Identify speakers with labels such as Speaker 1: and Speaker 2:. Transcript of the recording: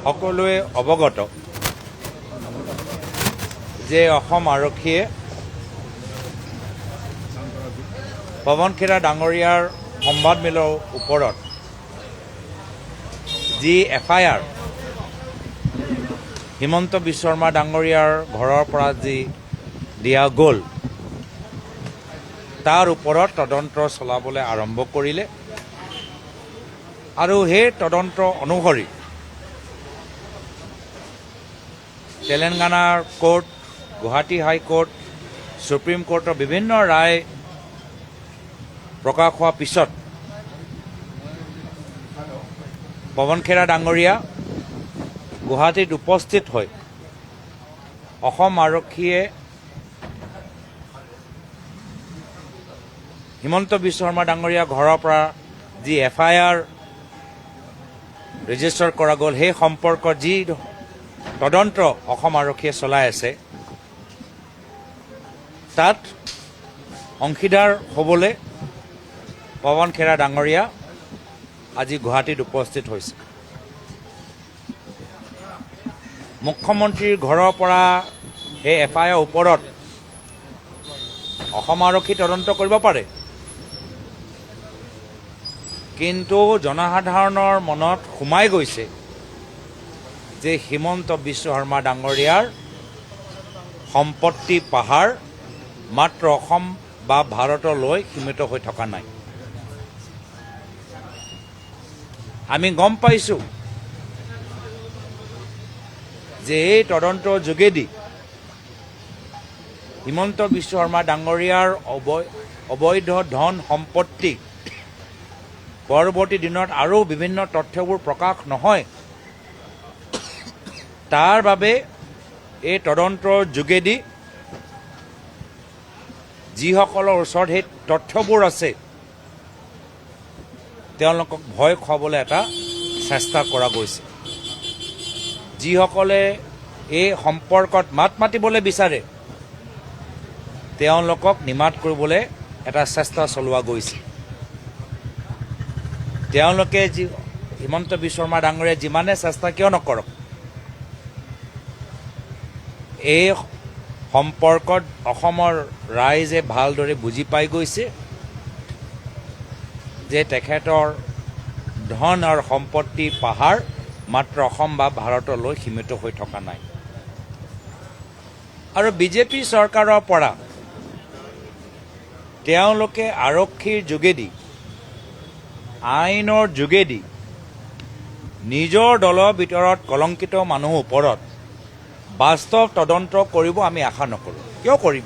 Speaker 1: সকলোৱে অৱগত যে অসম আৰক্ষীয়ে পৱন খেৰা ডাঙৰীয়াৰ সংবাদমেলৰ ওপৰত যি FIR হিমন্ত বিশ্ব শৰ্মা ডাঙৰীয়াৰ ঘৰৰ পৰা যি দিয়া গ'ল তাৰ ওপৰত তদন্ত চলাবলৈ আৰম্ভ কৰিলে আৰু সেই তদন্ত অনুসৰি তেলেংগানাৰ কোৰ্ট, গুৱাহাটী হাইকোৰ্ট, সুপ্ৰিম কোৰ্টৰ বিভিন্ন ৰায় প্ৰকাশ হোৱাৰ পিছত পৱন খেৰা ডাঙৰীয়া গুৱাহাটীত উপস্থিত হৈ অসম আৰক্ষীয়ে হিমন্ত বিশ্ব শৰ্মা ডাঙৰীয়া ঘৰৰ পৰা যি FIR ৰেজিষ্টাৰ কৰা গ'ল সেই সম্পৰ্কত যি তদন্ত অসম আৰক্ষীয়ে চলাই আছে তাত অংশীদাৰ হ'বলৈ পৱন খেৰা ডাঙৰীয়া আজি গুৱাহাটীত উপস্থিত হৈছে। মুখ্যমন্ত্ৰীৰ ঘৰৰ পৰা সেই FIR ওপৰত অসম আৰক্ষী তদন্ত কৰিব পাৰে, কিন্তু জনসাধাৰণৰ মনত সোমাই গৈছে যে হিমন্ত বিশ্ব শৰ্মা ডাঙৰীয়াৰ সম্পত্তি পাহাৰ মাত্ৰ অসম বা ভাৰতলৈ সীমিত হৈ থকা নাই। আমি গম পাইছোঁ যে এই তদন্তৰ যোগেদি হিমন্ত বিশ্ব শৰ্মা ডাঙৰীয়াৰ অবৈধ ধন সম্পত্তি পৰৱৰ্তী দিনত আৰু বিভিন্ন তথ্যবোৰ প্ৰকাশ নহয়, তাৰ বাবে এই তদন্তৰ যোগেদি যিসকলৰ ওচৰত সেই তথ্যবোৰ আছে তেওঁলোকক ভয় খুৱাবলৈ এটা চেষ্টা কৰা গৈছে। যিসকলে এই সম্পৰ্কত মাত মাতিবলৈ বিচাৰে তেওঁলোকক নিমাত কৰিবলৈ এটা চেষ্টা চলোৱা গৈছে। তেওঁলোকে হিমন্ত বিশ্ব শৰ্মা ডাঙৰীয়াই যিমানে চেষ্টা কিয় নকৰক, এই সম্পৰ্কত অসমৰ ৰাইজে ভালদৰে বুজি পাই গৈছে যে তেখেতৰ ধন আৰু সম্পত্তি পাহাৰ মাত্ৰ অসম বা ভাৰতলৈ সীমিত হৈ থকা নাই। আৰু বিজেপি চৰকাৰৰ পৰা তেওঁলোকে আৰক্ষীৰ যোগেদি, আইনৰ যোগেদি নিজৰ দলৰ ভিতৰত কলংকিত মানুহৰ ওপৰত বাস্তৱ তদন্ত কৰিব আমি আশা নকৰোঁ। কিয় কৰিম?